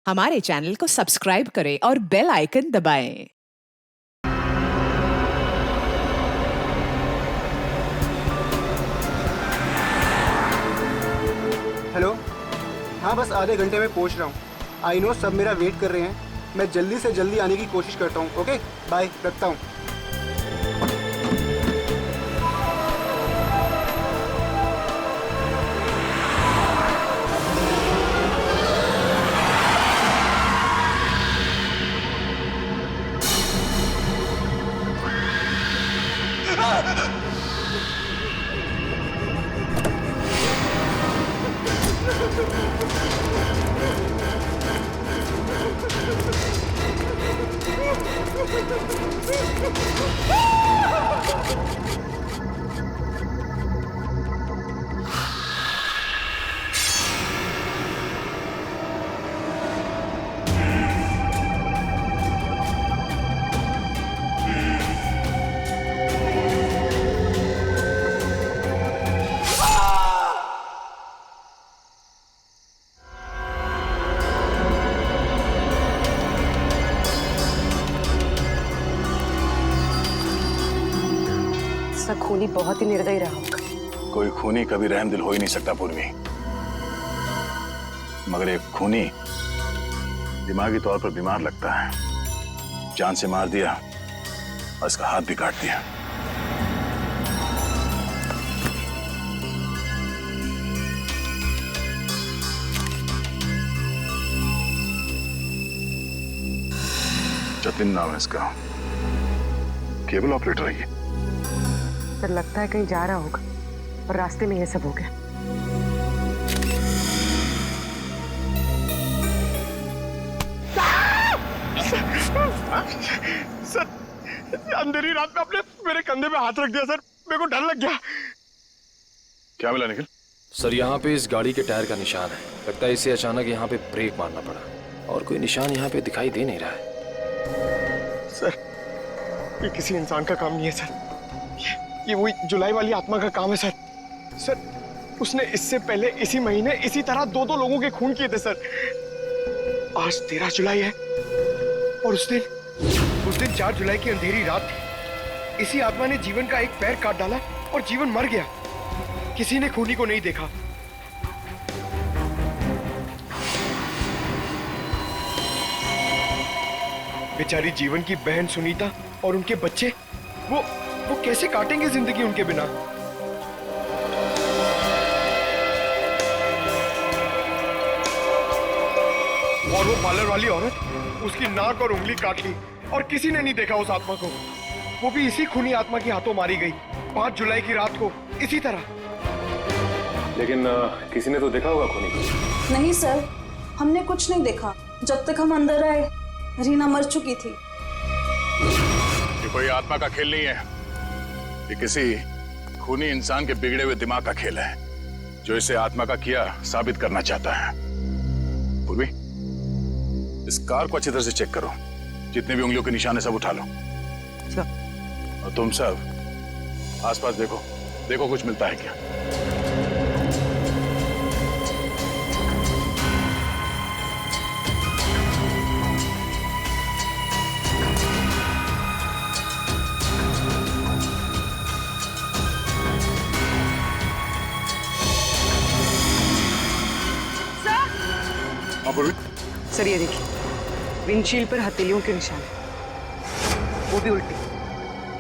हमारे चैनल को सब्सक्राइब करें और बेल आइकन दबाएं। हेलो। हाँ, बस आधे घंटे में पहुंच रहा हूँ। आई नो सब मेरा वेट कर रहे हैं। मैं जल्दी से जल्दी आने की कोशिश करता हूँ। ओके बाय, रखता हूँ। इसका खूनी बहुत ही निर्दयी रहा होगा। कोई खूनी कभी रहमदिल हो ही नहीं सकता पूर्वी, मगर एक खूनी दिमागी तौर पर बीमार लगता है। जान से मार दिया और इसका हाथ भी काट दिया। जतिन नाम है इसका, केबल ऑपरेटर है ये। सर लगता है कहीं जा रहा होगा और रास्ते में ये सब हो गया। सर अंधेरी रात में आपने मेरे कंधे पे हाथ रख दिया सर, मेरे को डर लग गया। क्या मिला निखिल? सर यहाँ पे इस गाड़ी के टायर का निशान है। लगता है इसे अचानक यहाँ पे ब्रेक मारना पड़ा और कोई निशान यहाँ पे दिखाई दे नहीं रहा है। सर ये किसी इंसान का काम नहीं है सर, ये वही जुलाई वाली आत्मा का काम है सर। सर उसने इससे पहले इसी महीने इसी तरह दो लोगों के खून किए थे सर। आज 13 जुलाई है और उस दिन 4 जुलाई की अंधेरी रात थी। इसी आत्मा ने जीवन का एक पैर काट डाला और जीवन मर गया। किसी ने खूनी को नहीं देखा। बेचारी जीवन की बहन सुनीता और उनके बच्चे, वो कैसे काटेंगे जिंदगी उनके बिना। और वो पार्लर वाली औरत, उसकी नाक और उंगली काट ली और किसी ने नहीं देखा उस आत्मा को। वो भी इसी खूनी आत्मा के हाथों मारी गई 5 जुलाई की रात को इसी तरह। लेकिन किसी ने तो देखा होगा खूनी को। नहीं सर, हमने कुछ नहीं देखा। जब तक हम अंदर आए रीना मर चुकी थी। ये कोई आत्मा का खेल नहीं है, ये किसी खूनी इंसान के बिगड़े हुए दिमाग का खेल है जो इसे आत्मा का किया साबित करना चाहता है। पूर्वी, इस कार को अच्छी तरह से चेक करो। जितने भी उंगलियों के निशान है सब उठा लो। और तुम सब आसपास देखो कुछ मिलता है क्या। सर ये देखिए, विंडशील्ड पर हथेलियों के निशान, वो भी उल्टी।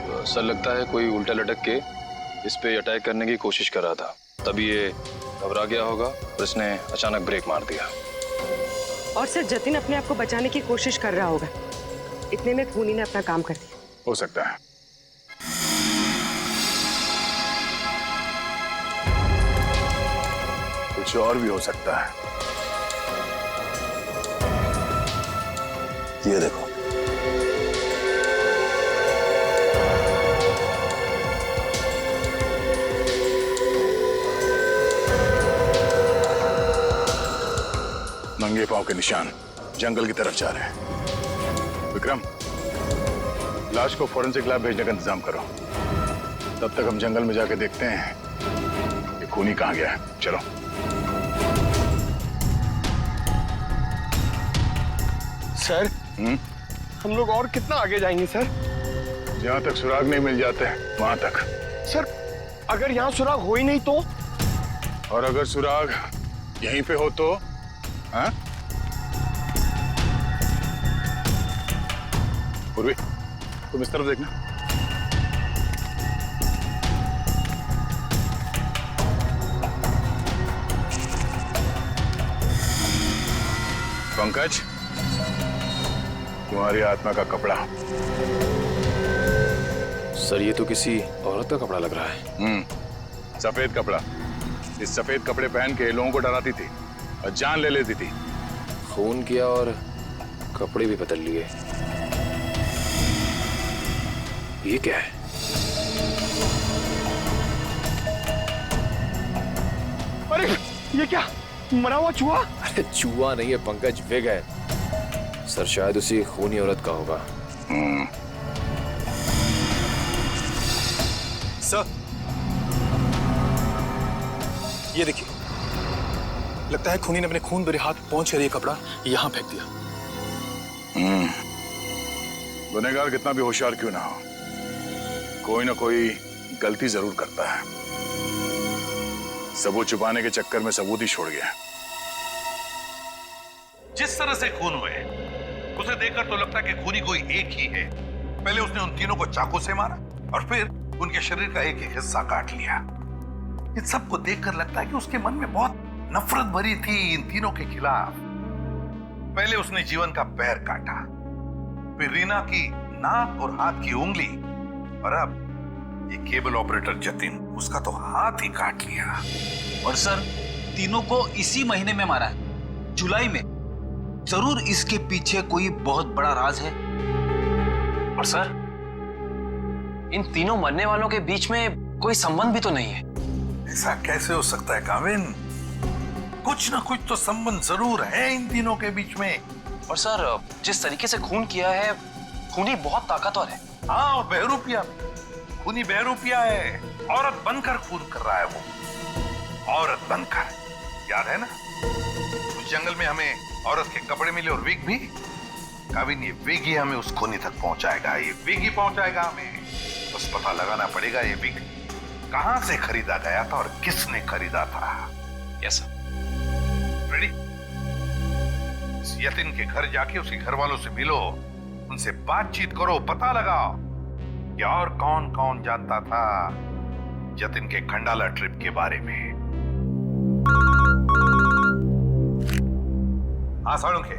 तो सर लगता है कोई उल्टा लटक के इस पे अटैक करने की कोशिश कर रहा था, तभी ये घबरा गया होगा और इसने अचानक ब्रेक मार दिया। और सर जतिन अपने आप को बचाने की कोशिश कर रहा होगा, इतने में खूनी ने अपना काम कर दिया। हो सकता है। कुछ और भी हो सकता है। ये देखो, नंगे पांव के निशान जंगल की तरफ जा रहे हैं। विक्रम, लाश को फोरेंसिक लैब भेजने का इंतजाम करो। तब तक हम जंगल में जाके देखते हैं ये खूनी कहाँ गया है। चलो। सर हम लोग और कितना आगे जाएंगे सर? जहां तक सुराग नहीं मिल जाते वहां तक। सर अगर यहाँ सुराग हो ही नहीं तो? और अगर सुराग यहीं पे हो तो? हाँ? पूर्वी, तुम इस तरफ देखना। पंकज, तुम्हारी आत्मा का कपड़ा। सर ये तो किसी औरत का कपड़ा लग रहा है। सफेद कपड़ा। इस सफेद कपड़े पहन के लोगों को डराती थी और जान ले लेती थी। खून किया और कपड़े भी बदल लिए। ये क्या है? अरे ये क्या, मरा हुआ चूहा? अरे चूहा नहीं है पंकज, विग है। सर शायद उसी खूनी औरत का होगा। सर ये देखिए, लगता है खूनी ने अपने खून भरे हाथ पहुंच कर ये कपड़ा यहां फेंक दिया। गुनहगार कितना भी होशियार क्यों ना हो, कोई ना कोई गलती जरूर करता है। सबूत छुपाने के चक्कर में सबूत ही छोड़ गया। जिस तरह से खून हुए उसे देखकर तो लगता है कि खूनी कोई एक ही है। पहले उसने उन तीनों को चाकू से मारा और फिर उनके शरीर का एक एक हिस्सा काट लिया। इन सबको देखकर लगता है कि उसके मन में बहुत नफरत भरी थी इन तीनों के खिलाफ। पहले उसने जीवन का पैर काटा, फिर रीना की नाक और हाथ की उंगली, और अब ये केबल ऑपरेटर जतिन, उसका तो हाथ ही काट लिया। और सर तीनों को इसी महीने में मारा है, जुलाई में। जरूर इसके पीछे कोई बहुत बड़ा राज है। और सर इन तीनों मरने वालों के बीच में कोई संबंध भी तो नहीं है। ऐसा कैसे हो सकता है काविन? कुछ ना कुछ तो संबंध जरूर है इन तीनों के बीच में। और सर जिस तरीके से खून किया है, खूनी बहुत ताकतवर है। हाँ, और बहरूपिया, खूनी बहरूपिया है। औरत बनकर खून कर रहा है वो, औरत बनकर। याद है ना उस जंगल में हमें औरत के कपड़े मिले और विग भी? काविन ये विग ही हमें उस खूनी तक पहुंचाएगा, ये विग ही पहुंचाएगा हमें। बस पता लगाना पड़ेगा ये विग कहां से खरीदा गया था और किसने खरीदा था। Yes sir. रेडी? यतिन के घर जाके उसके घर वालों से मिलो, उनसे बातचीत करो, पता लगाओ कि और कौन कौन जानता था जतिन के खंडाला ट्रिप के बारे में। हाँ Salunkhe,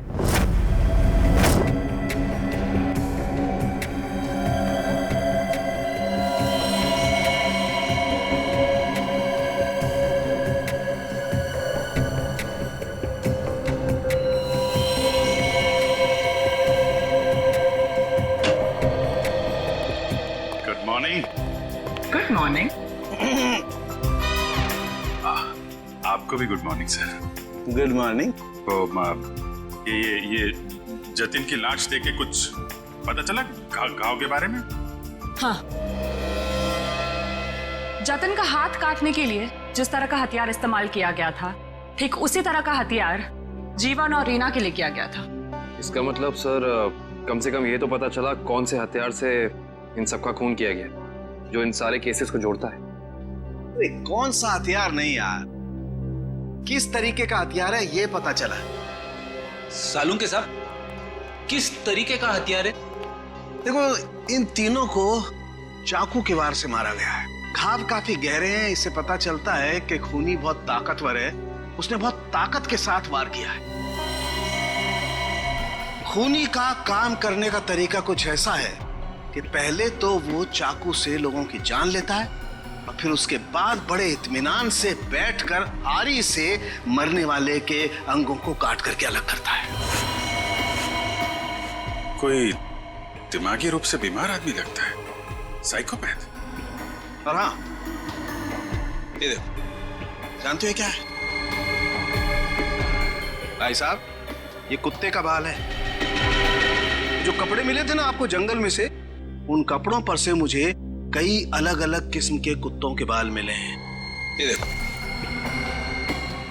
good morning. Good morning. आपको भी good morning sir. Good morning. तो ये जतिन की लाश देख के कुछ पता चला घाव के बारे में? हाँ, जतिन का हाथ काटने के लिए जिस तरह का हथियार इस्तेमाल किया गया था, ठीक उसी तरह का हथियार जीवन और रीना के लिए किया गया था। इसका मतलब सर कम से कम ये तो पता चला कौन से हथियार से इन सबका खून किया गया, जो इन सारे केसेस को जोड़ता है। अरे कौन सा हथियार नहीं यार, किस तरीके का हथियार है ये पता चला। सालुंखे साहब, किस तरीके का हथियार है? देखो इन तीनों को चाकू के वार से मारा गया है। घाव काफी गहरे हैं, इससे पता चलता है कि खूनी बहुत ताकतवर है, उसने बहुत ताकत के साथ वार किया है। खूनी का काम करने का तरीका कुछ ऐसा है कि पहले तो वो चाकू से लोगों की जान लेता है और फिर उसके बाद बड़े इत्मीनान से बैठकर आरी से मरने वाले के अंगों को काट करके अलग करता है। कोई दिमागी रूप से बीमार आदमी लगता है, साइकोपैथ। और हाँ, ये देखो, जानते हो क्या है भाई साहब? ये कुत्ते का बाल है। जो कपड़े मिले थे ना आपको जंगल में से, उन कपड़ों पर से मुझे कई अलग अलग किस्म के कुत्तों के बाल मिले हैं। ये देखो,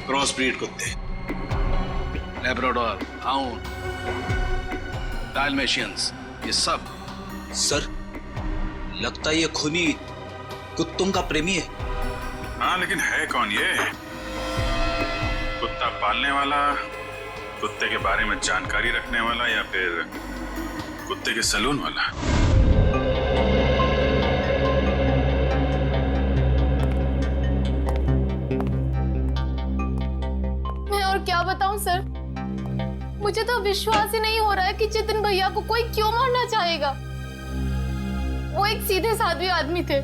क्रॉस ब्रीड कुत्ते, लैब्राडोर, हाउंड, डालमेशियंस, ये सब। सर, लगता है ये खूनी कुत्तों का प्रेमी है। हाँ, लेकिन है कौन ये? कुत्ता पालने वाला, कुत्ते के बारे में जानकारी रखने वाला, या फिर कुत्ते के सलून वाला? मैं और क्या बताऊं सर, मुझे तो विश्वास ही नहीं हो रहा है कि जितिन भैया को कोई क्यों मारना चाहेगा। वो एक सीधे साधे आदमी थे।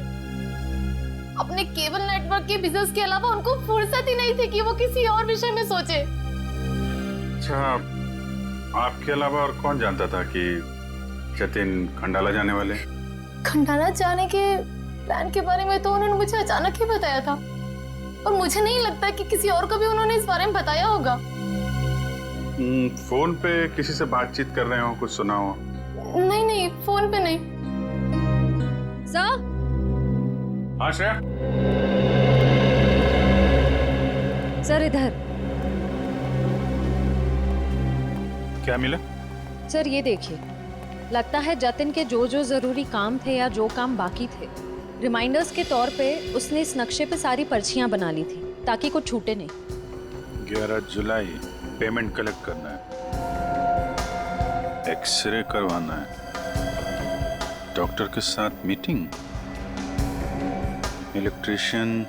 अपने केबल नेटवर्क के बिजनेस के अलावा उनको फुर्सत ही नहीं थी कि वो किसी और विषय में सोचे। अच्छा, आपके अलावा और कौन जानता था कि जतिन खंडाला जाने वाले? खंडाला जाने के प्लान के बारे में तो उन्होंने मुझे अचानक ही बताया था, और मुझे नहीं लगता कि किसी और को भी उन्होंने इस बारे में बताया होगा। फोन पे किसी से बातचीत कर रहे हो, कुछ सुना हो? नहीं नहीं, फोन पे नहीं। सर, हाँ श्रेया। सर इधर। क्या मिला? सर ये देखिए, लगता है जतिन के जो जो जरूरी काम थे या जो काम बाकी थे, रिमाइंडर्स के तौर पे उसने इस नक्शे पे सारी पर्चियां बना ली थी ताकि कुछ छूटे नहीं। 11 जुलाई पेमेंट कलेक्ट करना है, एक्सरे करवाना है, डॉक्टर के साथ मीटिंग, इलेक्ट्रिशियन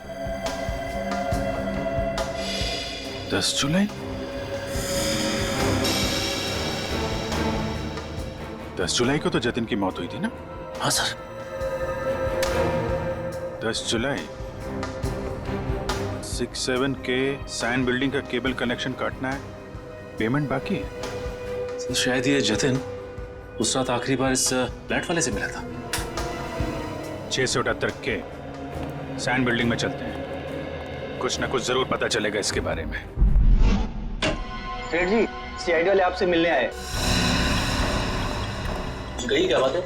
10 जुलाई। 10 जुलाई को तो जतिन की मौत हुई थी ना? हाँ सर। 10 जुलाई 67 के सैन बिल्डिंग का केबल कनेक्शन काटना है, पेमेंट बाकी है। सर शायद ये जतिन उस रात आखिरी बार इस फ्लैट वाले से मिला था। 678 के सैन बिल्डिंग में चलते हैं, कुछ ना कुछ जरूर पता चलेगा इसके बारे में। सेठ जी, सीआईडी वाले आपसे मिलने आए। गई क्या बात है?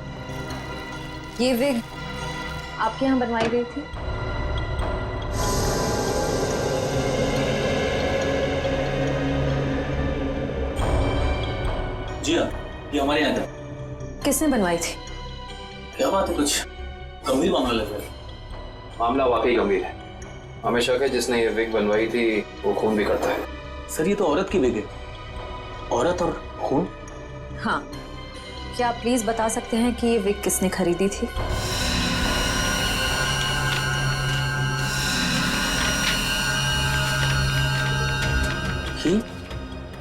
ये विग आपके यहाँ बनवाई गई थी? जी हाँ, ये हमारे यहाँ था। किसने बनवाई थी? क्या बात है, कुछ गंभीर मामला लग रहा है। मामला वाकई गंभीर है। हमें शक है जिसने ये विग बनवाई थी वो खून भी करता है। सर ये तो औरत की विग है। औरत और खून? हाँ, क्या आप प्लीज बता सकते हैं कि ये विग किसने खरीदी थी?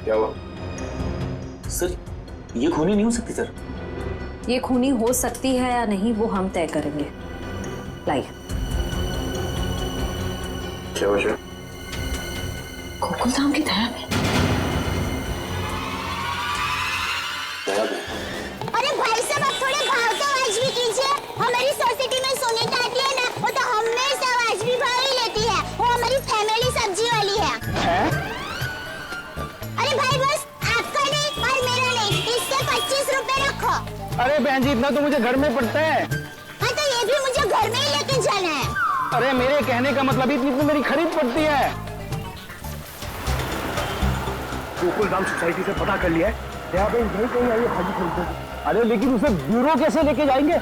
क्या हुआ? सर ये खूनी नहीं हो सकती सर। ये खूनी हो सकती है या नहीं वो हम तय करेंगे। लाइए। क्या वजह? गोकुल धाम की दया में। अरे भाई साहब, आप थोड़े भाव तो आवाज भी कीजिए। हमारी सोसाइटी में सोने का आती है ना, वो तो हमेशा आवाज भी भाव ही लेती है। वो हमारी फैमिली सब्जी वाली है। अरे भाई बस आपका नहीं और मेरा नहीं, इससे 25 रुपए रखो। अरे बहन जी, इतना तो मुझे घर में पड़ता है। हाँ तो ये भी मुझे घर में ही लेके जाना है। अरे मेरे कहने का मतलब इतनी तो मेरी खरीद पड़ती है। गोकुल धाम सोसाइटी से पता कर लिया है, यहाँ पे नहीं कहीं आई है भाजी खरीदने। अरे लेकिन उसे ब्यूरो कैसे लेके जाएंगे?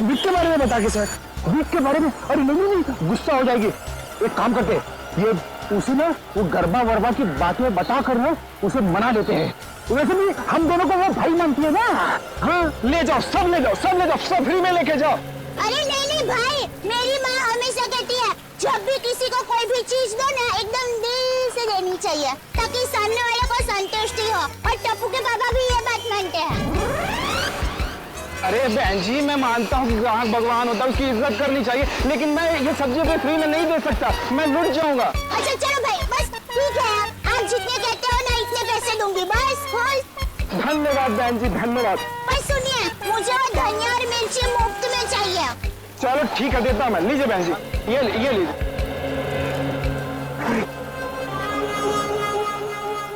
विक के बारे में बता के सर। विक के बारे में? अरे नहीं, गुस्सा हो जाएगी। एक काम करते, ये उसे ना वो गरबा वरबा की बातें बता कर ना उसे मना देते हैं। वैसे भी हम दोनों को वो भाई मानती है ना। हाँ ले जाओ, सब ले जाओ, सब ले जाओ, सब फ्री में लेके जाओ। अरे नहीं भाई, मेरी माँ हमेशा कहती है जब भी किसी को कोई भी चीज दो ना एकदम दिल से देनी चाहिए ताकि सामने वाले को संतुष्टि हो। और टप्पू के पापा भी ये बात मानते हैं। अरे बहन जी, मैं मानता हूँ कि ग्राहक भगवान होता है, उसकी इज्जत करनी चाहिए, लेकिन मैं ये सब्जी भी फ्री में नहीं दे सकता, मैं लुट जाऊंगा। अच्छा चलो भाई, बस ठीक है, आप जितने कहते हो ना इतने पैसे दूंगी बस। धन्यवाद बहन जी, धन्यवाद। बस सुनिए, मुझे धनिया और मिर्ची मुफ्त में चाहिए। चलो ठीक है, देता हूँ मैं। लीजिए बहन जी, ये लीजिए।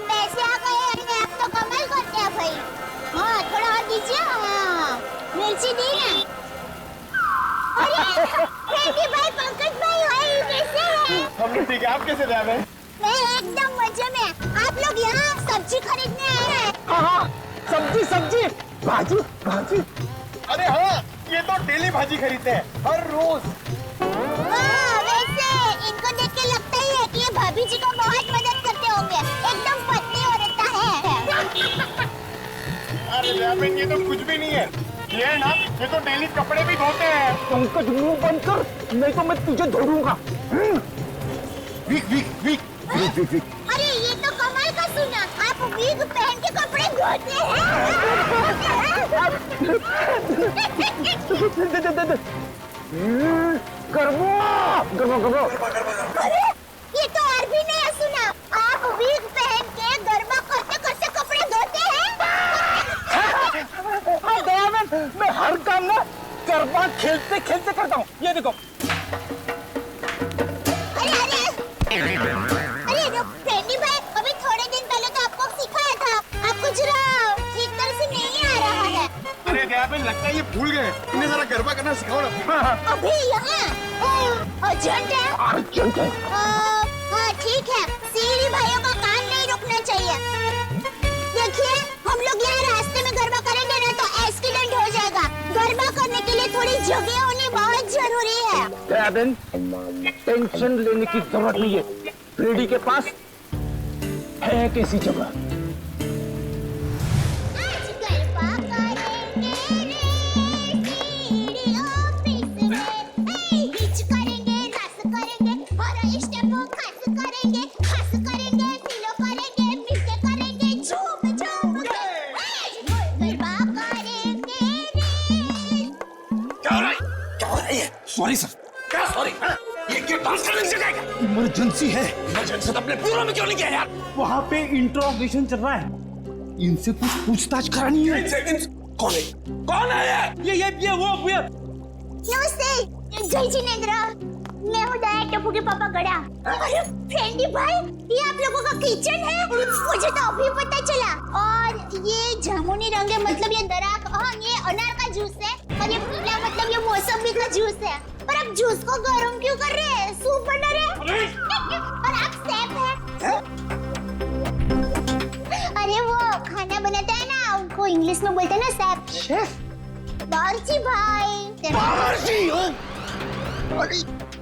पैसे आ गए, आप तो कमाल करते हैं भाई। हाँ थोड़ा और दीजिए। हाँ मिर्ची दी ना। अरे भाई, पंकज भाई भाई कैसे हैं? हम ठीक है, आप कैसे रह रहे हैं? मैं एकदम मजे में। आप लोग यहाँ सब्जी खरीदने आए हैं? हाँ, सब्जी सब्जी, भाजी भाजी। अरे हाँ, ये तो डेली भाजी खरीदते हैं हर रोज। वैसे इनको देख के लगता ही है कि ये भाभी जी को बहुत मदद करते होंगे। एकदम पत्नी औरत है। अरे ये तो कुछ भी नहीं है। ये ना, ये तो डेली कपड़े भी धोते हैं। पंकज मुंह बंद कर, नहीं तो मैं तुझे धोऊंगा। Week week week week week week. अरे ये तो कमाल का सुना, आप वीक पहन के कपड़े धोते हैं। गर्मा गर्मा गर्मा। अरे ये तो और भी नहीं सुना, आप वीक पहन के गरबा करते करते कपड़े धोते हैं। मैं हर काम ना गरबा खेलते खेलते करता हूँ। ये देखो। अरे फ्रेंडी भाई, अभी थोड़े दिन पहले तो आपको सिखाया था, आपको जरा ठीक तरह से नहीं आ रहा है। अरे दयाबेन, लगता है ये भूल गए। इन्हें जरा गरबा करना सिखाओ ना। अभी यहाँ अर्जेंट है। अर्जेंट है। हाँ ठीक है, सीढ़ी भाइयों का काम नहीं रुकना चाहिए। देखिए, हम लोग यहाँ रास्ते में गरबा करेंगे ना तो एक्सीडेंट हो जाएगा। गरबा करने के लिए थोड़ी जगह होनी बहुत जरूरी है। दयाबेन, टेंशन लेने की जरूरत नहीं है। फ्रेडी के पास है कैसी जगह। Sorry sir. क्या सॉरी? ये क्यों डांस करने की जगह है? इमरजेंसी है। इमरजेंसी तो अपने ब्यूरो में क्यों नहीं किया यार? वहाँ पे इंट्रोगेशन चल रहा है, इनसे कुछ पूछताछ करानी है। कौन है? कौन है ये वो नमस्ते, जय जिनेंद्र। मैं हूँ दया टप्पू के पापा गड़ा। अरे फ्रेंडी भाई, ये आप लोगों का किचन है? मुझे तो अभी पता चला। और ये जामुनी रंग है, मतलब ये दराक, हाँ ये अनार का जूस है। और ये पीला मतलब ये मौसमी का जूस है। पर आप जूस को गर्म क्यों कर रहे हैं? सूप बना रहे हैं? और आप शेफ हैं? अरे वो खाना बनाता है ना, उनको इंग्लिश में बोलते हैं ना शेफ। शेफ? बावर्ची भाई। बावर्ची हो?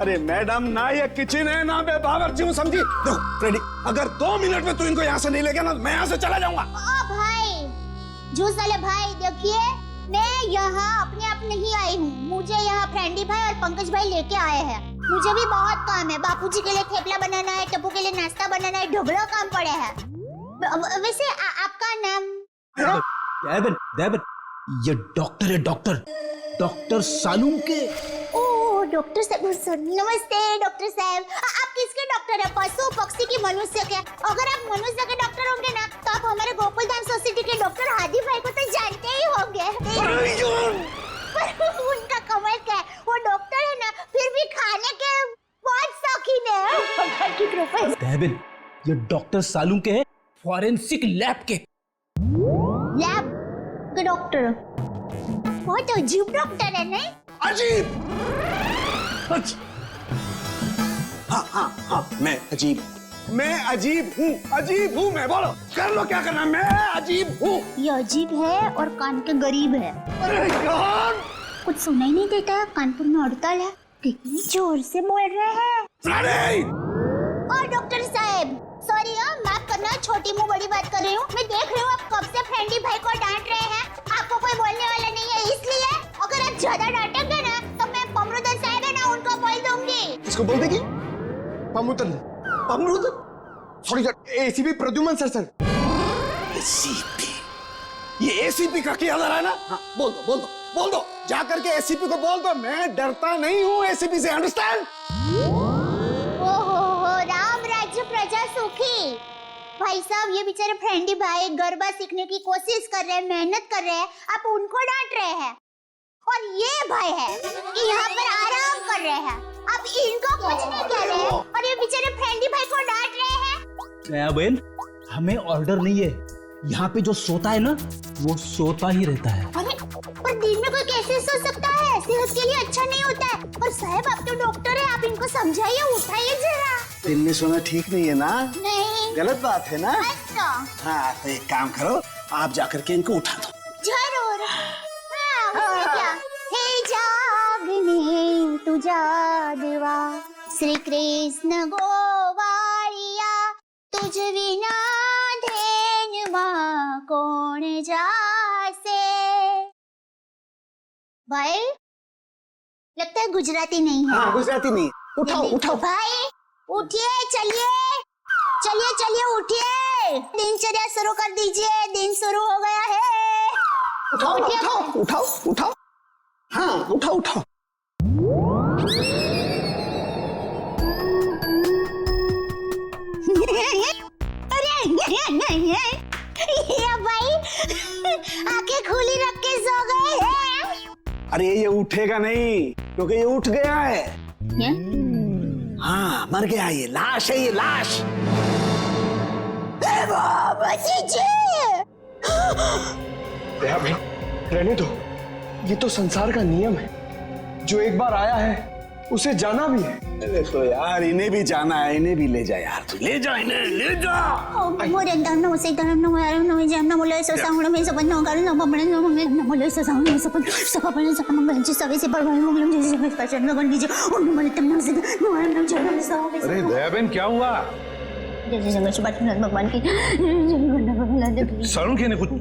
अरे मैडम, ना ये किचन है ना मैं बावर्ची हूँ, समझी? देखो फ्रेडी, अगर 2 मिनट में तू इनको यहाँ से नहीं ले गया ना, मैं यहाँ से चला जाऊंगा। ओ भाई, जूस वाले भाई, देखिए मैं यहाँ अपने आप नहीं आई हूँ। मुझे यहाँ फ्रेंडी भाई और पंकज भाई लेके आए हैं। मुझे भी बहुत काम है। बापूजी के लिए थेपला बनाना है, टप्पू के लिए नाश्ता बनाना है, ढोकला काम पड़े हैं। वैसे आपका नाम? दयाबेन, ये डॉक्टर है, डॉक्टर सालूम के। ओह डॉक्टर साहब, नमस्ते डॉक्टर साहब। आप किसके डॉक्टर है? पशु पक्षी की मनुष्य के? अगर आप मनुष्य के डॉक्टर होंगे ना तो आप हमारे गोकुल धाम सोसाइटी के डॉक्टर हादी भाई को तो जानते ही होंगे। पर उनका कमाल क्या है, वो डॉक्टर है ना फिर भी खाने के बहुत शौकीन है। भगवान की कृपा है। दयाबेन, ये डॉक्टर सालूम के फॉरेंसिक लैब के। लैब के डॉक्टर? बहुत अजीब डॉक्टर है नहीं? अजीब? हाँ, मैं अजीब हूँ। मैं बोलो, कर लो क्या करना, मैं अजीब हूँ। ये अजीब है और कान के गरीब है। अरे यार, कुछ सुनाई नहीं देता, कानपुर में हड़ताल है। कितनी जोर से बोल रहे हैं। और डॉक्टर साहब, सॉरी माफ करना, छोटी मुंह बड़ी बात कर रही हूँ। मैं देख रही हूँ आप कब से फ्रेंडी भाई को डांट रहे हैं। आपको कोई बोलने वाला नहीं है, इसलिए अगर आप ज्यादा डांटेंगे ना तो मैं पमरुदन साहब है ना उनको बोल दूंगी। किसको बोल देगी? Pamrudan? Sorry sir, ACP Pradyuman sir. ACP? ये एसीपी का क्या है ना? हाँ, बोल दो, जा करके एसीपी को बोल दो, मैं डरता नहीं हूँ एसीपी से, अंडरस्टैंड? ओहो, राम राज्य प्रजा सुखी। भाई साहब, ये बेचारे फ्रेंडी भाई गरबा सीखने की कोशिश कर रहे हैं, मेहनत कर रहे हैं, आप उनको डांट रहे हैं। और ये भाई है कि यहाँ पर आराम कर रहे हैं, आप इनको कुछ नहीं कह रहे हैं और ये बेचारे फ्रेंडी भाई को डांट रहे हैं। दयाबेन, हमें ऑर्डर नहीं है, यहाँ पे जो सोता है ना वो सोता ही रहता है। अरे पर दिन में कोई कैसे सो सकता है? सेहत के लिए अच्छा नहीं होता है। और साहब आप तो डॉक्टर है, आप इनको समझाइए, उठाइए जरा। दिन में सोना ठीक नहीं है ना? नहीं, गलत बात है ना? अच्छा। हाँ, तो एक काम करो, आप जाकर के इनको उठा दो। जरूर। हाँ, उसमें क्या? हे जागने तुझा देवा, श्री कृष्ण गोवाळिया, तुझ विना धेनवा कोण जासे। भाई लगता है गुजराती नहीं है। हाँ, गुजराती नहीं। उठाओ उठाओ भाई, उठिए, चलिए चलिए चलिए, उठिए, दिनचर्या शुरू कर दीजिए, दिन शुरू हो गया है। उठाओ उठाओ उठाओ उठाओ। हाँ, उठाओ उठाओ। ये भाई आंखें खुली रख के सो गए हैं। अरे ये उठेगा नहीं, क्योंकि ये उठ गया है। हाँ, मर गया, ये लाश है, ये लाश। रहने दो, ये तो संसार का नियम है। जो एक बार आया है उसे जाना भी है। अरे तो यार, इन्हें भी जाना है, इन्हें भी ले जा यार, तू ले जा इन्हें, ले जा। अरे दयाबेन, क्या हुआ? भगवान की सरुण के ने कुछ नहीं,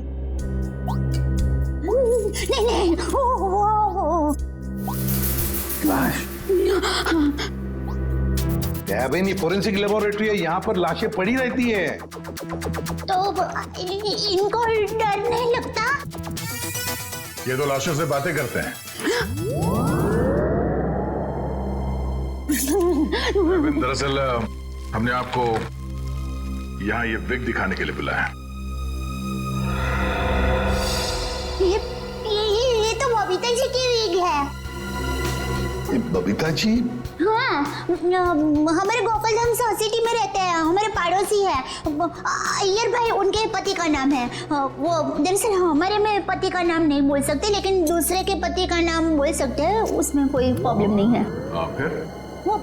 दयाबेन, ये फोरेंसिक लेबोरेटरी है, यहाँ पर लाशें पड़ी रहती है। तो इनको डर नहीं लगता? ये तो लाशों से बातें करते हैं। दरअसल हमने आपको यहाँ ये विग दिखाने के लिए बुलाया। ये तो बबीता जी की विग है। बबीता जी? हाँ, हमारे गोकुलधाम सोसाइटी में रहते हैं, हमारे पड़ोसी है। अय्यर भाई उनके पति का नाम है। वो दरअसल हमारे में पति का नाम नहीं बोल सकते, लेकिन दूसरे के पति का नाम बोल सकते हैं, उसमें कोई प्रॉब्लम नहीं है। फिर वो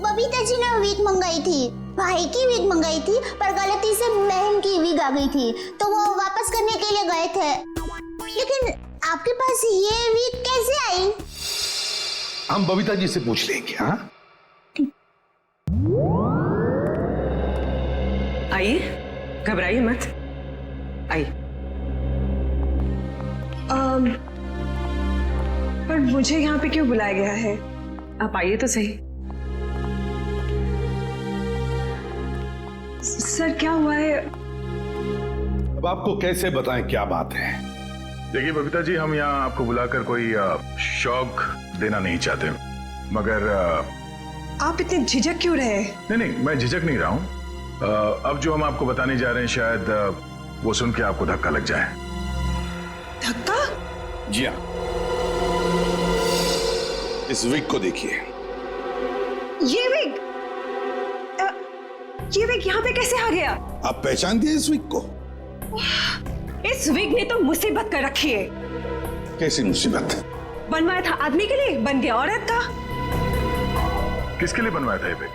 बबीता जी ने विग मंगाई थी, भाई की विग मंगाई थी, पर गलती से बहन की विग आ गई थी, तो वो वापस करने के लिए गए थे। लेकिन आपके पास ये विग कैसे आई? हम बबीता जी से पूछ लेंगे। हाँ, आइए, घबराइए मत, आइए। पर मुझे यहाँ पे क्यों बुलाया गया है? आप आइए तो सही। सर, क्या हुआ है? अब आपको कैसे बताएं क्या बात है? देखिए बबीता जी, हम यहाँ आपको बुलाकर कोई शौक देना नहीं चाहते, मगर आप इतने झिझक क्यों रहे? नहीं, मैं झिझक नहीं रहा हूँ। अब जो हम आपको बताने जा रहे हैं, शायद वो सुन के आपको धक्का लग जाए। धक्का? जी हाँ, इस विग को देखिए। ये विग यहाँ पे कैसे आ गया? आप पहचान दिए इस विग को? इस विग ने तो मुसीबत कर रखी है। कैसी मुसीबत? बनवाया था आदमी के लिए, बन गया औरत का। किसके लिए बनवाया था ये विग?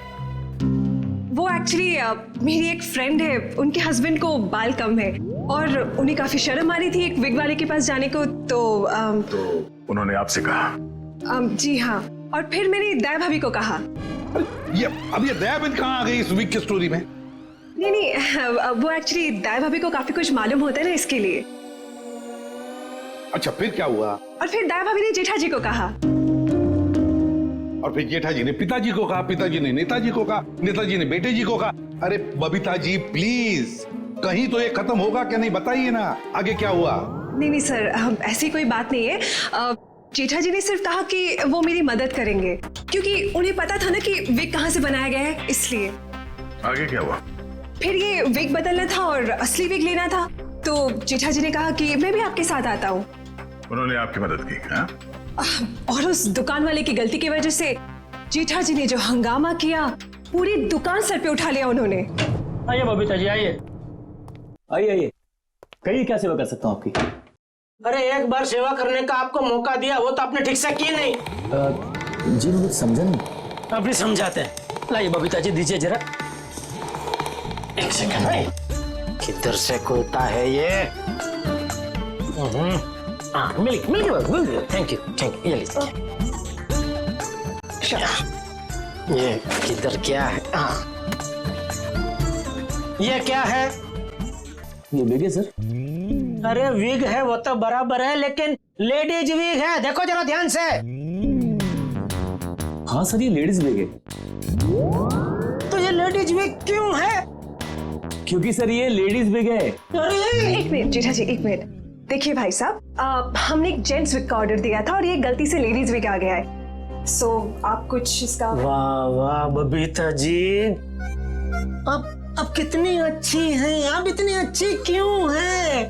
वो एक्चुअली मेरी एक फ्रेंड है, उनके हस्बैंड को बाल कम है और उन्हें काफी शर्म आ रही थी एक विग वाले के पास जाने को, तो उन्होंने आपसे कहा? जी हाँ, और फिर मैंने दया भाभी को कहा। ये दया बहन कहाँ आ गई इस विग की स्टोरी में? नहीं, वो एक्चुअली दया भाभी को काफी कुछ मालूम होता है ना, इसके लिए। अच्छा, फिर क्या हुआ? और फिर दया भाभी ने जेठा जी को कहा, और फिर जेठा जी ने पिताजी को कहा, पिताजी ने नेताजी को कहा, नेताजी ने बेटे जी को कहा। अरे बबीता जी प्लीज, कहीं तो ये खत्म होगा क्या? नहीं बताइए ना, आगे क्या हुआ? नहीं सर, ऐसी कोई बात नहीं है। जेठा जी ने सिर्फ कहा कि वो मेरी मदद करेंगे, क्योंकि उन्हें पता था ना कि विग कहाँ से बनाया गया है, इसलिए। आगे क्या हुआ? फिर ये विग बदलना था और असली विग लेना था, तो जेठा जी ने कहा कि मैं भी आपके साथ आता हूँ। उन्होंने आपकी मदद की? हाँ? और उस दुकान वाले की गलती की वजह से जेठा जी ने जो हंगामा किया, पूरी दुकान सर पे उठा लिया उन्होंने। आइए बबीता जी, आइए आइए, कहिए क्या सेवा कर सकता हूँ आपकी? अरे एक बार सेवा करने का आपको मौका दिया, वो तो आपने ठीक से की नहीं। जी मैं कुछ समझा नहीं। अभी समझाते हैं। लाइए बबीता जी, दीजिए जरा। एक सेकंड भाई, किधर से खुलता है ये? मिल्क मिल्क थैंक यू ये लीजिए। ये किधर क्या है? ये क्या है? ये विग है सर। अरे विग है वो तो बराबर है, लेकिन लेडीज विग है, देखो जरा ध्यान से। हाँ सर, ये लेडीज विग है। तो ये लेडीज विग क्यों है? क्योंकि सर ये लेडीज विग है। एक मिनट जेठा जी, एक मिनट। देखिए भाई साहब, हमने एक जेंट्स विग का ऑर्डर दिया था और ये गलती से लेडीज विग आ गया है। सो आप कुछ इसका। वाह वाह बबीता जी, अब कितनी अच्छी हैं आप, इतनी अच्छी क्यों हैं?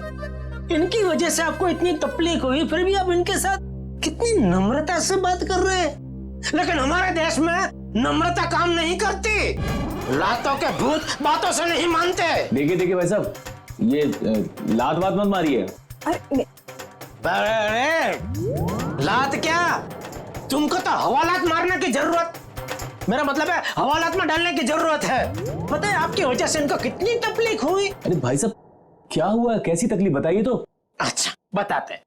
इनकी वजह से आपको इतनी तकलीफ हुई, फिर भी आप इनके साथ कितनी नम्रता से बात कर रहे हैं। लेकिन हमारे देश में नम्रता काम नहीं करती, लातों के भूत बातों से नहीं मानते। देखिए भाई साहब, ये लात बात मत मारिए। अरे लात क्या, तुमको तो हवालात मारने की जरूरत, मेरा मतलब है हवालात में डालने की जरूरत है। पता है आपकी वजह से इनको कितनी तकलीफ हुई। अरे भाई साहब क्या हुआ, कैसी तकलीफ बताइए तो। अच्छा बताते हैं।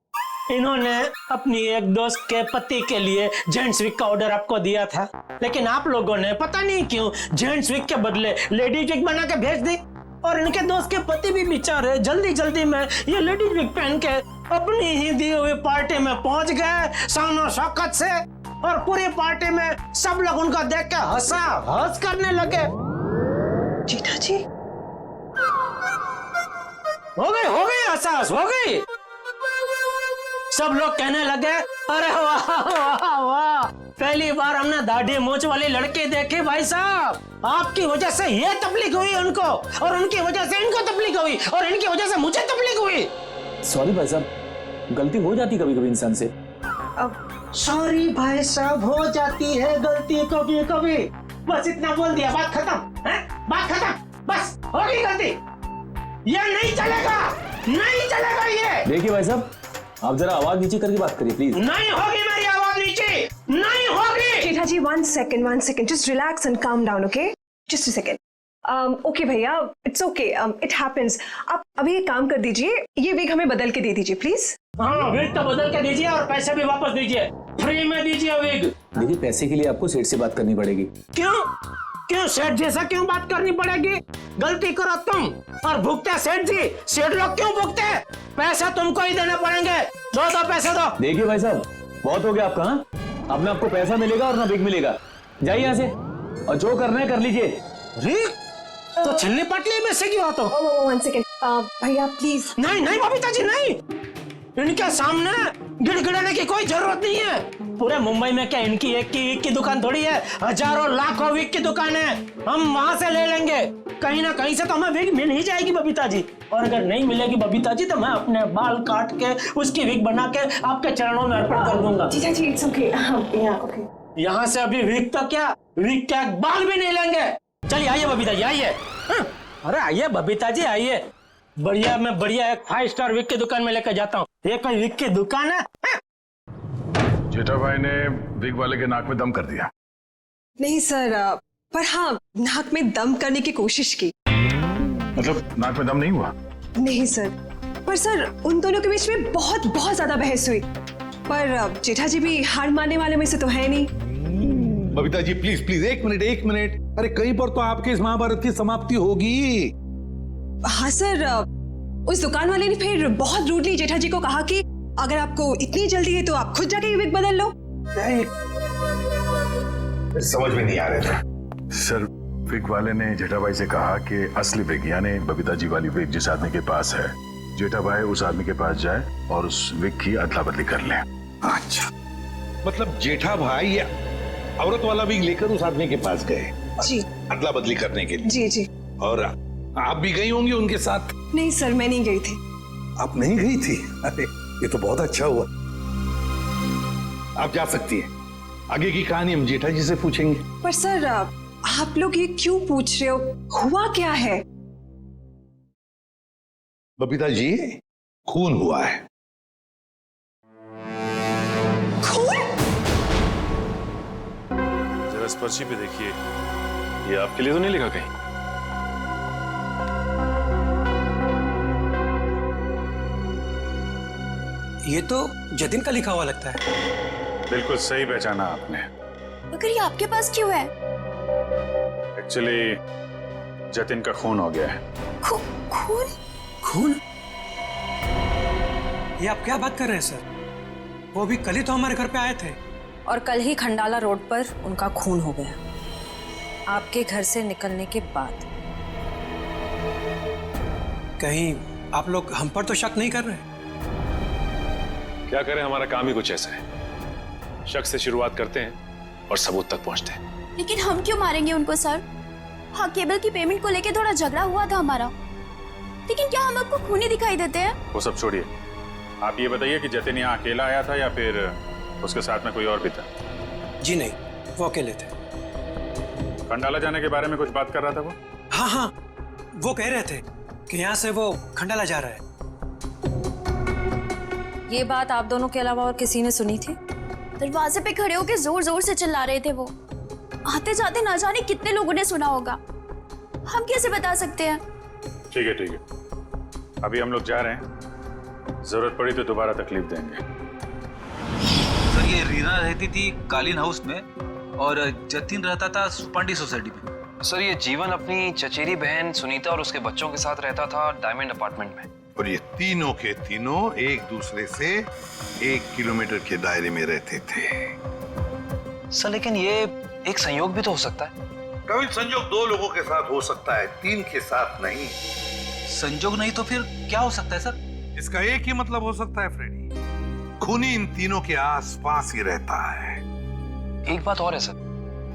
इन्होंने अपनी एक दोस्त के पति के लिए जेंट्स विग का ऑर्डर आपको दिया था, लेकिन आप लोगों ने पता नहीं क्यों जेंट्स विग के बदले लेडीज विग बना के भेज दी, और इनके दोस्त के पति भी बेचारे जल्दी जल्दी में ये लेडीज विग पहन के अपनी ही दी हुई पार्टी में पहुंच गए शान शौकत से, और पूरी पार्टी में सब लोग उनका देख के हंस करने लगे। जेठा जी हो गई हंस हो गई। सब लोग कहने लगे अरे वाह वाह वाह, पहली बार हमने दाढ़ी मूंछ वाली लड़की देखी भाई साहब। आपकी वजह से ये तकलीफ हुई उनको, और उनकी वजह से इनको तकलीफ हुई, और इनकी वजह से मुझे तकलीफ हुई। सॉरी भाई साहब, गलती हो जाती कभी कभी इंसान से। सॉरी भाई साहब, हो जाती है गलती कभी कभी, बस इतना बोल दिया, बात खत्म है, बात खत्म, बस हो गई गलती। ये नहीं चलेगा, नहीं चलेगा ये। देखिए भाई साहब, आप जरा आवाज नीचे करके बात करिए प्लीज। नहीं होगी मेरी आवाज नीचे, नहीं होगी। जेठा जी one second, just relax and calm down, okay? Just a second. Okay भैया, it's okay, it happens. आप अभी एक काम कर दीजिए, ये विग हमें बदल के दे दीजिए प्लीज। हाँ विग तो बदल के दीजिए और पैसे भी वापस दीजिए, फ्री में दीजिए विग। देखिए पैसे के लिए आपको सेठ से बात करनी पड़ेगी। क्यों सेठ जैसा क्यों बात करनी पड़ेगी? गलती करो तुम और भुगते सेठ जी, सेठ लोग क्यों भुगते? पैसा तुमको ही देने पड़ेंगे, दो पैसे दो। देखिए भाई साहब बहुत हो गया आपका, हाँ? अब ना आपको पैसा मिलेगा और ना विग मिलेगा, जाइए यहाँ से और जो करना है कर लीजिए। तो छिलनी पटली में से क्यों तो? one second, भैया प्लीज। नहीं बबीता जी नहीं, इनके सामने गिड़गिड़ाने की कोई जरूरत नहीं है। पूरे मुंबई में क्या इनकी एक की दुकान थोड़ी है, हजारों लाखों विग की दुकान है, हम वहां से ले लेंगे। कहीं ना कहीं से तो हमें विग मिल ही जाएगी बबीता जी, और अगर नहीं मिलेगी बबीता जी तो मैं अपने बाल काट के उसकी विग बना के आपके चरणों में अर्पण कर दूंगा। जीजा जी इट्स ओके, ओके। यहाँ से अभी विग तो क्या, विग क्या बाल भी नहीं लेंगे। चलिए आइए बबीता जी आइए। अरे आइए बबीता जी आइए, बढ़िया मैं बढ़िया एक 5 स्टार विग की दुकान में लेकर जाता हूँ। ये कोई विग की दुकान है? जेठा भाई ने विग वाले के नाक में दम कर दिया। नहीं सर, पर हाँ नाक में दम करने की कोशिश की। मतलब नाक में दम नहीं हुआ? नहीं सर, पर सर उन दोनों के बीच में बहुत ज्यादा बहस हुई, पर जेठा जी भी हार मानने वाले में से तो है नहीं। बबीता जी प्लीज एक मिनट, अरे कहीं पर तो आपके इस महाभारत की समाप्ति होगी। हाँ सर, उस दुकान वाले ने फिर बहुत रूडली जेठा जी को कहा कि अगर आपको इतनी जल्दी है तो आप खुद जाके विग बदल लो। समझ में नहीं आ रहा था। सर विग वाले ने जेठा भाई से कहा कि असली विग यानी बबीता जी वाली विग जिस आदमी के पास है, जेठा भाई उस आदमी के पास जाए और उस विग की अदला बदली कर ले। अच्छा, मतलब जेठा भाई या औरत वाला विग लेकर उस आदमी के पास गए जी, अदला बदली करने के लिए। जी जी। और आप भी गई होंगी उनके साथ? नहीं सर, मैं नहीं गई थी। आप नहीं गई थी? अरे ये तो बहुत अच्छा हुआ। आप जा सकती हैं, आगे की कहानी हम जेठा जी से पूछेंगे। पर सर आप लोग ये क्यों पूछ रहे हो, हुआ क्या है? बबीता जी खून हुआ है। खून? जरा इस पर्ची पे देखिए, ये आपके लिए तो नहीं लिखा कहीं? ये तो जतिन का लिखा हुआ लगता है। बिल्कुल सही पहचाना आपने। मगर ये आपके पास क्यों है? एक्चुअली जतिन का खून हो गया है। खून? खून? ये आप क्या बात कर रहे हैं सर? वो भी कल ही तो हमारे घर पे आए थे। और कल ही खंडाला रोड पर उनका खून हो गया, आपके घर से निकलने के बाद। कहीं आप लोग हम पर तो शक नहीं कर रहे? क्या करें, हमारा काम ही कुछ ऐसा है। शक से शुरुआत करते हैं और सबूत तक पहुंचते हैं। लेकिन हम क्यों मारेंगे उनको सर? हाँ, केबल की पेमेंट को लेके थोड़ा झगड़ा हुआ था हमारा, लेकिन क्या हम आपको खूनी दिखाई देते हैं? वो सब छोड़िए, आप ये बताइए कि जतिन यहाँ अकेला आया था या फिर उसके साथ में कोई और भी था? जी नहीं, वो अकेले थे। खंडाला जाने के बारे में कुछ बात कर रहा था वो? हाँ हाँ, वो कह रहे थे कि यहाँ से वो खंडाला जा रहा है। ये बात आप दोनों के अलावा और किसी ने सुनी थी? दरवाजे पे खड़े होकर जोर जोर से चिल्ला रहे थे वो। आते जाते ना जाने कितने लोगों ने सुना होगा, हम कैसे बता सकते हैं? ठीक है ठीक है, अभी हम लोग जा रहे हैं, जरूरत पड़ी तो दोबारा तकलीफ देंगे। सर, ये रीना रहती थी कालीन हाउस में और जतिन रहता था सुपांडी सोसाइटी में। सर, ये जीवन अपनी चचेरी बहन सुनीता और उसके बच्चों के साथ रहता था डायमंड अपार्टमेंट में। और ये तीनों के तीनों एक दूसरे से 1 किलोमीटर के दायरे में रहते थे। सर, लेकिन ये एक संयोग भी तो हो सकता है। कभी संयोग 2 लोगों के साथ हो सकता है, 3 के साथ नहीं। संयोग नहीं तो फिर क्या हो सकता है सर? इसका एक ही मतलब हो सकता है फ्रेडी, खूनी इन तीनों के आसपास ही रहता है। एक बात और है सर,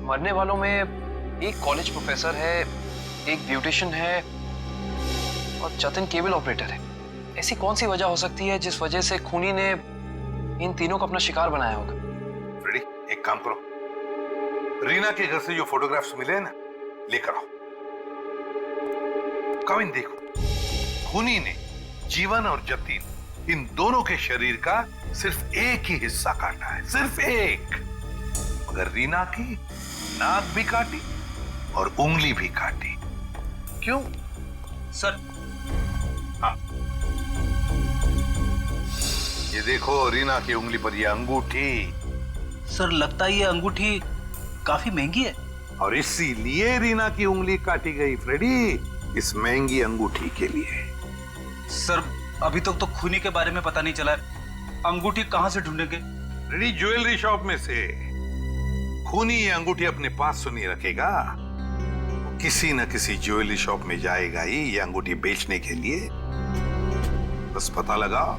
मरने वालों में एक कॉलेज प्रोफेसर है, एक ब्यूटिशियन है और जतिन केबल ऑपरेटर है। ऐसी कौन सी वजह हो सकती है जिस वजह से खूनी ने इन तीनों को अपना शिकार बनाया होगा? फ्रेडी, एक काम करो, रीना के घर से जो फोटोग्राफ्स मिले हैं ना, लेकर आओ। कविन देखो, खूनी ने जीवन और जतिन इन दोनों के शरीर का सिर्फ एक ही हिस्सा काटा है, सिर्फ एक। मगर रीना की नाक भी काटी और उंगली भी काटी। क्यों सर? हाँ, ये देखो रीना की उंगली पर ये अंगूठी। सर, लगता है ये अंगूठी काफी महंगी है। और इसीलिए रीना की उंगली काटी गई फ्रेडी, इस महंगी अंगूठी के लिए। सर, अभी तक तो खूनी के बारे में पता नहीं चला है, अंगूठी कहां से ढूंढेंगे? फ्रेडी, ज्वेलरी शॉप में से। खूनी ये अंगूठी अपने पास तो नहीं रखेगा, वो किसी न किसी ज्वेलरी शॉप में जाएगा ही ये अंगूठी बेचने के लिए। बस पता लगाओ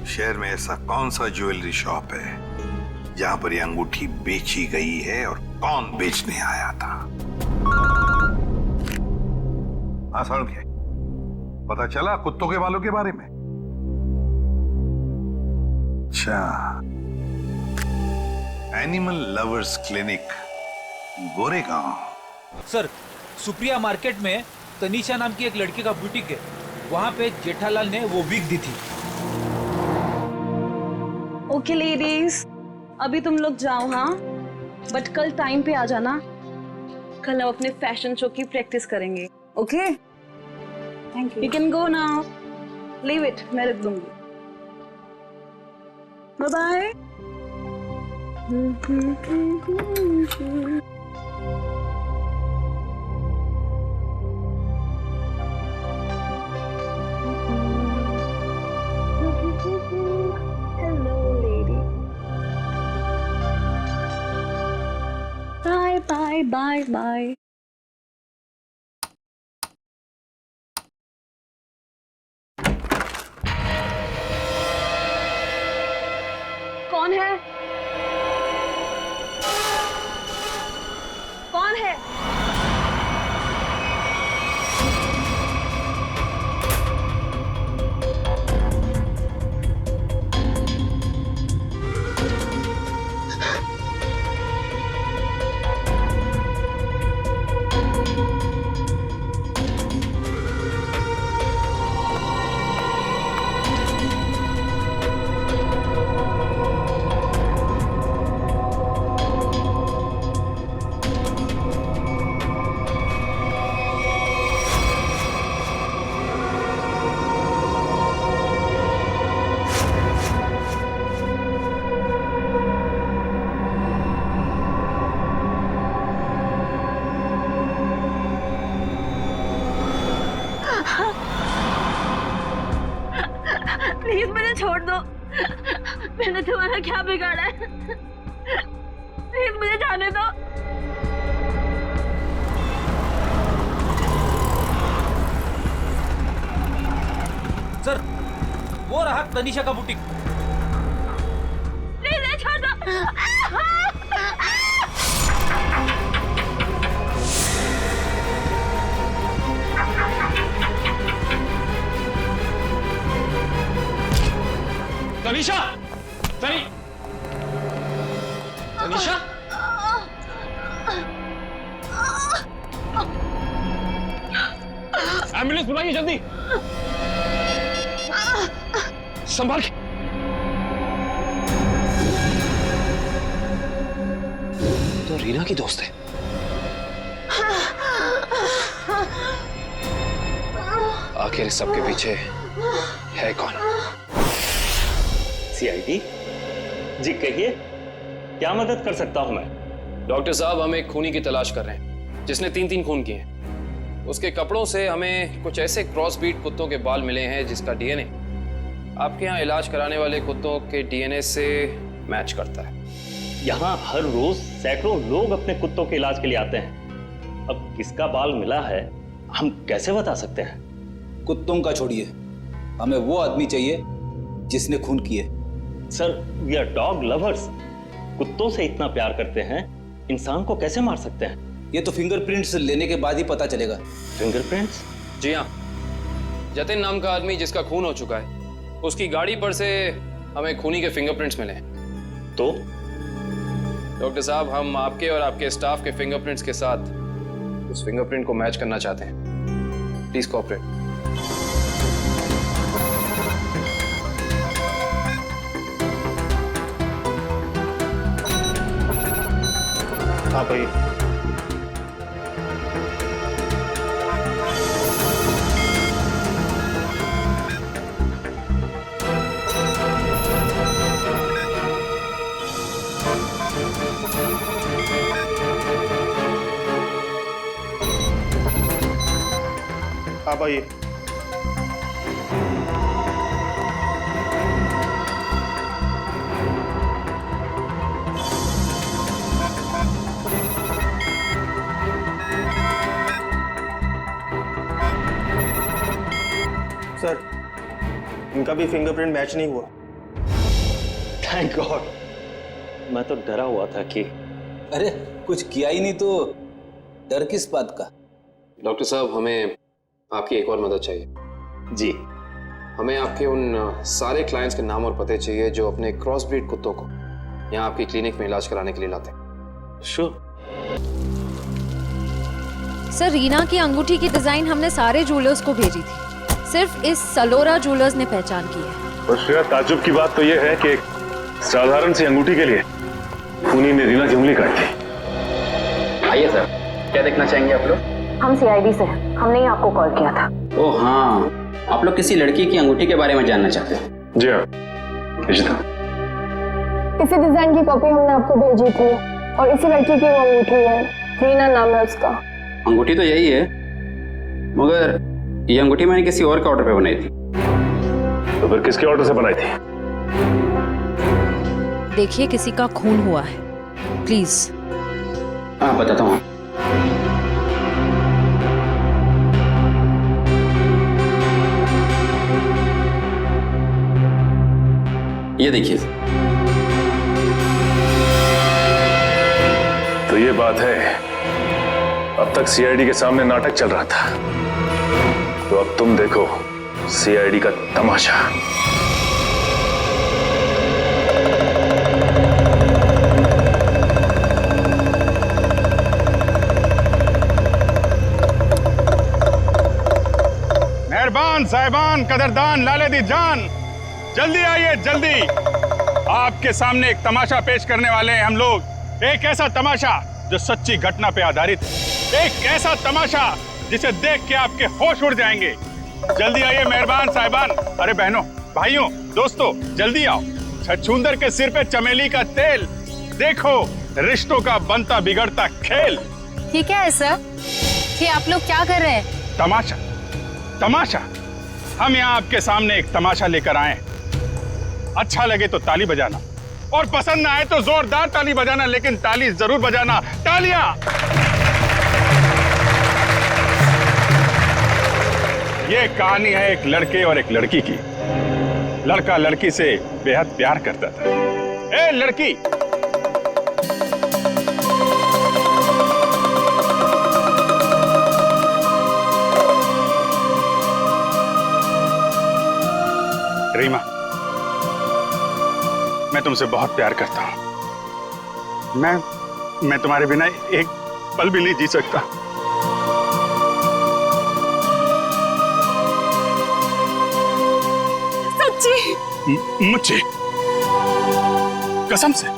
शहर में ऐसा कौन सा ज्वेलरी शॉप है जहां पर ये अंगूठी बेची गई है और कौन बेचने आया था। आसान क्या, पता चला कुत्तों के बालों के बारे में? अच्छा, animal lovers clinic, Goregaon. Sir, Supriya market में तनीषा नाम की एक लड़की का बुटीक है, वहां पे जेठालाल ने वो विग दी थी। ओके लेडीज, अभी तुम लोग जाओ, हाँ, बट कल टाइम पे आ जाना। कल हम अपने फैशन शो की प्रैक्टिस करेंगे। Okay, thank you. You can go now, leave it, मैं रख दूंगी। Bye bye. Bye, bye, bye. कौन है? कौन है? प्लीज मुझे छोड़ दो। मैंने तुम्हारा क्या बिगाड़ा है? प्लीज मुझे जाने दो। सर, वो रहा तनिषा का बुटीक। प्लीज छोड़ दो। तनिषा, तनिषा, एम्बुलेंस बुलाइए जल्दी। संभाल के। तो रीना की दोस्त है। आखिर इस सबके पीछे है कौन? सीआईडी जी, कहिए क्या मदद कर सकता हूं मैं? डॉक्टर साहब, हम एक खूनी की तलाश कर रहे हैं जिसने 3 खून किए हैं। उसके कपड़ों से हमें कुछ ऐसे क्रॉस ब्रीड कुत्तों के बाल मिले हैं जिसका डीएनए आपके यहाँ इलाज कराने वाले कुत्तों के डीएनए से मैच करता है। यहाँ हर रोज सैकड़ों लोग अपने कुत्तों के इलाज के लिए आते हैं। अब किसका बाल मिला है हम कैसे बता सकते हैं? कुत्तों का छोड़िए, हमें वो आदमी चाहिए जिसने खून किए। Sir, we are dog lovers. कुत्तों से इतना प्यार करते हैं, इंसान को कैसे मार सकते हैं? ये तो फिंगरप्रिंट्स लेने के बाद ही पता चलेगा। फिंगरप्रिंट्स? जी हाँ, जतिन नाम का आदमी जिसका खून हो चुका है, उसकी गाड़ी पर से हमें खूनी के फिंगरप्रिंट्स मिले। तो डॉक्टर साहब, हम आपके और आपके स्टाफ के फिंगरप्रिंट्स के साथ उस फिंगरप्रिंट को मैच करना चाहते हैं। Please cooperate. हाँ भाई। हाँ भाई। सर, इनका भी फिंगरप्रिंट मैच नहीं हुआ। Thank God. मैं तो डरा हुआ था कि अरे कुछ किया ही नहीं तो डर किस बात का? डॉक्टर साहब, हमें आपकी एक और मदद चाहिए। जी। हमें आपके उन सारे क्लाइंट्स के नाम और पते चाहिए जो अपने क्रॉस ब्रीड कुत्तों को यहाँ आपकी क्लिनिक में इलाज कराने के लिए लाते हैं। श्योर। सर, रीना की अंगूठी की डिजाइन हमने सारे ज्वेलर्स को भेजी थी, सिर्फ इस सलोरा ज्वेलर्स ने पहचान की है। और श्रेया, ताज्जुब की बात तो यह है कि एक साधारण सी अंगूठी के लिए खूनी ने रीना की उंगली काट दी। आइए सर, क्या देखना चाहेंगे आप लोग? हम सीआईडी से हैं, हमने ही आपको कॉल किया था। ओह हाँ, आप लोग किसी लड़की की अंगूठी के बारे में जानना चाहते हैं? जी हाँ, इसी डिजाइन की कॉपी हमने आपको भेजी थी और इसी लड़की की वो अंगूठी है, रीना नाम है उसका। अंगूठी तो यही है, मगर ये अंगूठी मैंने किसी और के ऑर्डर पे बनाई थी। तो फिर किसके ऑर्डर से बनाई थी? देखिए, किसी का खून हुआ है, प्लीज। हाँ, बताता हूँ। ये देखिए। तो ये बात है, अब तक सीआईडी के सामने नाटक चल रहा था, तो अब तुम देखो सीआईडी का तमाशा। मेहरबान साहिबान, कदरदान, लाले दी जान, जल्दी आइए जल्दी। आपके सामने एक तमाशा पेश करने वाले हैं हम लोग। एक ऐसा तमाशा जो सच्ची घटना पे आधारित है, एक ऐसा तमाशा जिसे देख के आपके होश उड़ जाएंगे। जल्दी आइए मेहरबान साहिबान। अरे बहनों, भाइयों, दोस्तों, जल्दी आओ। छछूंदर के सिर पे चमेली का तेल, देखो रिश्तों का बनता बिगड़ता खेल। ठीक है सर, ये आप लोग क्या कर रहे हैं? तमाशा, तमाशा। हम यहाँ आपके सामने एक तमाशा लेकर आए, अच्छा लगे तो ताली बजाना और पसंद ना आए तो जोरदार ताली बजाना, लेकिन ताली जरूर बजाना। तालियां। ये कहानी है एक लड़के और एक लड़की की। लड़का लड़की से बेहद प्यार करता था। ए लड़की, रीमा, मैं तुमसे बहुत प्यार करता हूं। मैं तुम्हारे बिना एक पल भी नहीं जी सकता। सच्ची? मुझे कसम से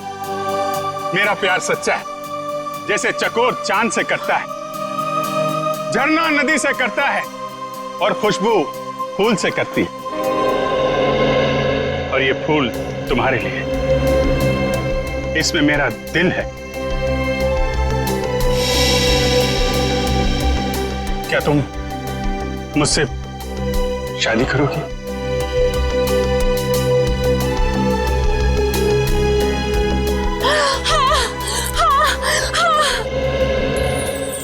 मेरा प्यार सच्चा है, जैसे चकोर चांद से करता है, झरना नदी से करता है और खुशबू फूल से करती है। और ये फूल तुम्हारे लिए, इसमें मेरा दिल है। क्या तुम मुझसे शादी करोगी?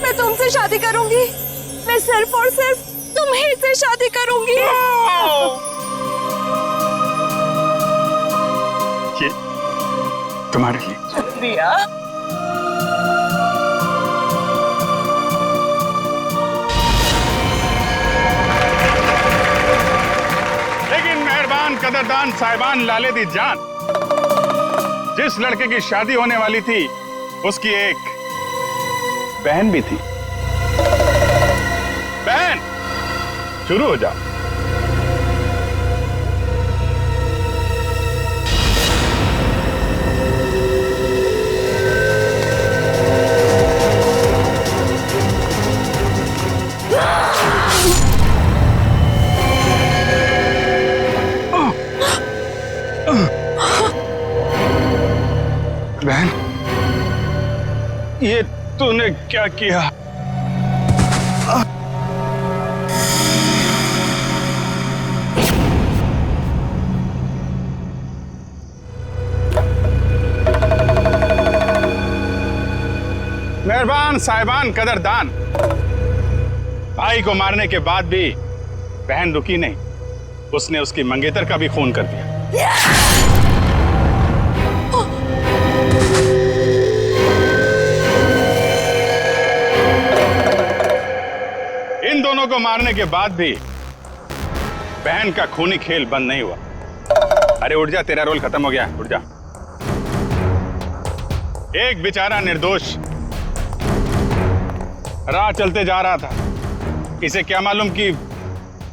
मैं तुमसे शादी करूंगी। मैं सिर्फ और सिर्फ तुम्हीं से शादी करूंगी। ये तुम्हारे लिए। शुक्रिया। लेकिन मेहरबान कदरदान साहिबान लाले दी जान, जिस लड़के की शादी होने वाली थी उसकी एक बहन भी थी। बहन, शुरू हो जाओ। बहन, ये तूने क्या किया? मेहरबान साहिबान कदरदान, भाई को मारने के बाद भी बहन रुकी नहीं, उसने उसकी मंगेतर का भी खून कर दिया। इन दोनों को मारने के बाद भी बहन का खूनी खेल बंद नहीं हुआ। अरे उठ जा, तेरा रोल खत्म हो गया, उठ जा। एक बेचारा निर्दोष राह चलते जा रहा था, इसे क्या मालूम कि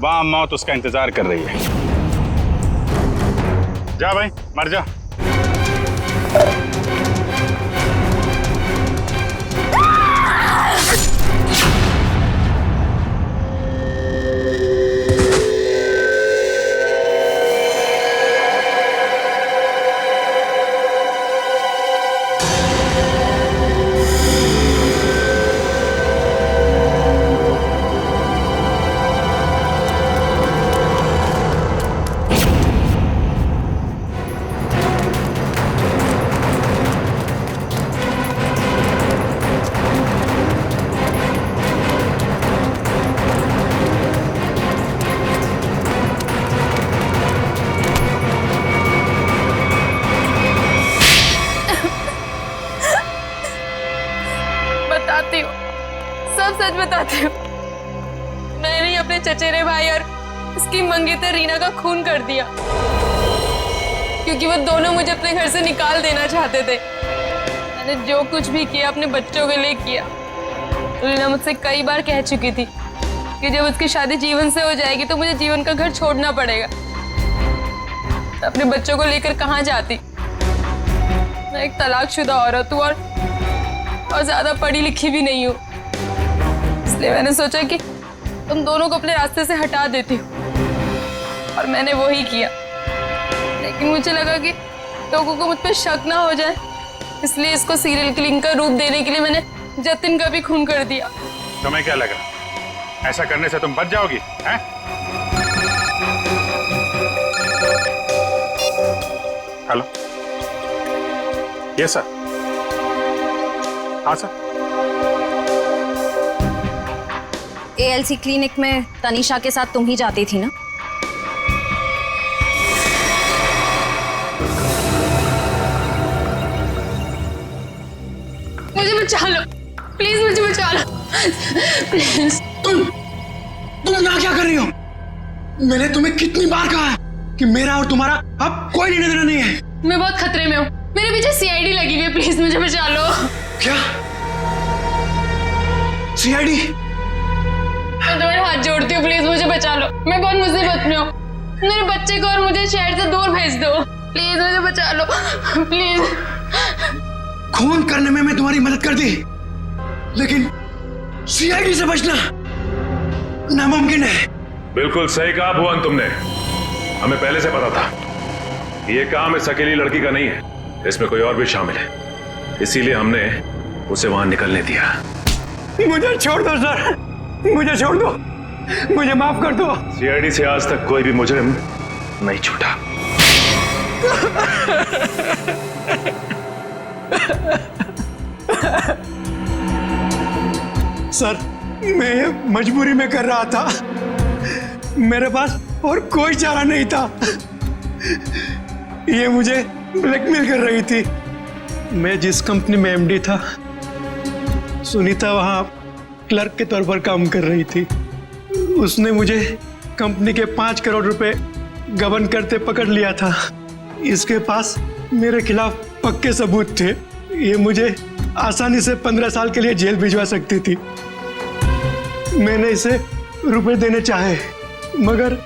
वहां मौत उसका इंतजार कर रही है। जा भाई, मर जा। सब सच बताती हूँ। मैंने ही अपने चचेरे भाई और उसकी मंगेतर रीना का खून कर दिया, क्योंकि वो दोनों मुझे अपने घर से निकाल देना चाहते थे। मैंने जो कुछ भी किया अपने बच्चों के लिए किया। रीना मुझसे कई बार कह चुकी थी कि जब उसकी शादी जीवन से हो जाएगी तो मुझे जीवन का घर छोड़ना पड़ेगा। अपने बच्चों को लेकर कहाँ जाती? मैं एक तलाकशुदा औरत हूँ और ज्यादा पढ़ी लिखी भी नहीं हूँ, इसलिए मैंने सोचा कि तुम दोनों को अपने रास्ते से हटा देती हूँ, और मैंने वो ही किया। लेकिन मुझे लगा कि लोगों को मुझ पर शक ना हो जाए, इसलिए इसको सीरियल किलिंग का रूप देने के लिए मैंने जतिन का भी खून कर दिया। तुम्हें क्या लगा ऐसा करने से तुम बच जाओगी, हैं? Yes sir. हाँ सर। ALC क्लिनिक में तनीषा के साथ तुम ही जाती थी ना? मुझे बचा लो प्लीज, मुझे बचा लो प्लीज। तुम यहाँ क्या कर रही हो? मैंने तुम्हें कितनी बार कहा है कि मेरा और तुम्हारा अब कोई लेना देना नहीं है। मैं बहुत खतरे में हूँ, मेरे पीछे CID लगी हुई है, प्लीज मुझे बचा लो। क्या CID? मैं तुम्हारे हाथ जोड़ती हूँ, प्लीज मुझे बचा लो, मैं बहुत मुसीबत में हूँ। मेरे बच्चे को और मुझे शहर से दूर भेज दो, प्लीज मुझे बचा लो प्लीज। खून करने में मैं तुम्हारी मदद कर दी, लेकिन CID से बचना नामुमकिन है। बिल्कुल सही कहा भुवन तुमने। हमें पहले से पता था कि ये काम इस अकेली लड़की का नहीं है, इसमें कोई और भी शामिल है, इसीलिए हमने उसे वहां निकलने दिया। मुझे छोड़ दो सर, मुझे छोड़ दो, मुझे माफ कर दो। CID से आज तक कोई भी मुजरिम नहीं छूटा। सर, मैं ये मजबूरी में कर रहा था, मेरे पास और कोई चारा नहीं था। ये मुझे ब्लैकमेल कर रही थी। मैं जिस कंपनी में MD था, सुनीता वहां क्लर्क के तौर पर काम कर रही थी। उसने मुझे कंपनी के 5 करोड़ रुपए गबन करते पकड़ लिया था। इसके पास मेरे खिलाफ पक्के सबूत थे। ये मुझे आसानी से 15 साल के लिए जेल भिजवा सकती थी। मैंने इसे रुपए देने चाहे, मगर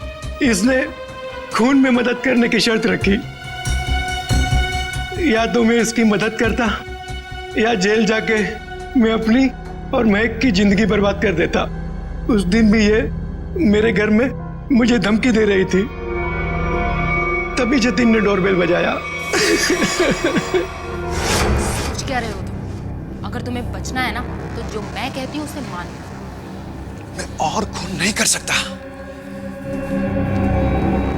इसने खून में मदद करने की शर्त रखी। या तो मैं इसकी मदद करता या जेल जाके मैं अपनी और महक की जिंदगी बर्बाद कर देता। उस दिन भी ये मेरे घर में मुझे धमकी दे रही थी। तभी जतिन ने डोरबेल बजाया। सोच क्या रहे हो तुम? अगर तुम्हें बचना है ना तो जो मैं कहती हूँ उसे मान। मैं और खून नहीं कर सकता।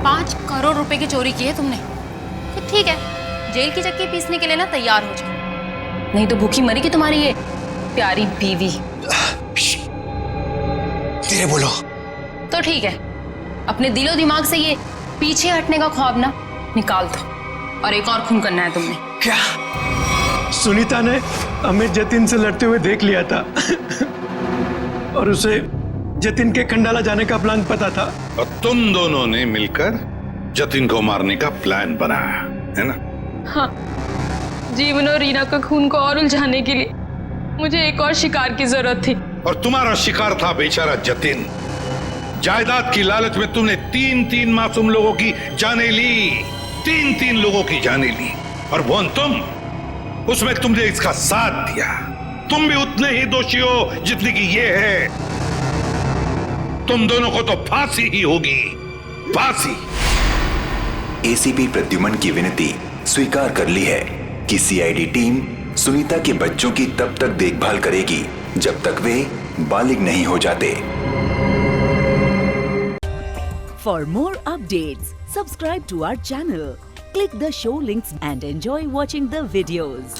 5 करोड़ रुपए की चोरी की है तुमने, तो ठीक है, जेल की चक्की पीसने के लिए ना तैयार हो जाओ, नहीं तो भूखी मरेगी तुम्हारी ये प्यारी बीवी। धीरे बोलो। तो ठीक है, अपने दिलो दिमाग से ये पीछे हटने का ख्वाब ना निकाल दो, और एक और खून करना है तुमने। क्या? सुनीता ने हमें जतिन से लड़ते हुए देख लिया था और उसे जतिन के खंडाला जाने का प्लान पता था। और तुम दोनों ने मिलकर जतिन को मारने का प्लान बनाया है ना? हाँ, जीवन और रीना का खून को और उलझाने के लिए मुझे एक और शिकार की जरूरत थी। और तुम्हारा शिकार था बेचारा जतिन। जायदाद की लालच में तुमने 3-3 मासूम लोगों की जानें ली, 3-3 लोगों की जानें ली, और वो तुम, उसमें तुमने इसका साथ दिया। तुम भी उतने ही दोषी हो जितने की ये है। तुम दोनों को तो फांसी ही होगी, फांसी। ACP प्रद्युमन की विनती स्वीकार कर ली है कि CID टीम सुनीता के बच्चों की तब तक देखभाल करेगी जब तक वे बालिग नहीं हो जाते। For more updates, subscribe to our channel, click the show links and enjoy watching the videos.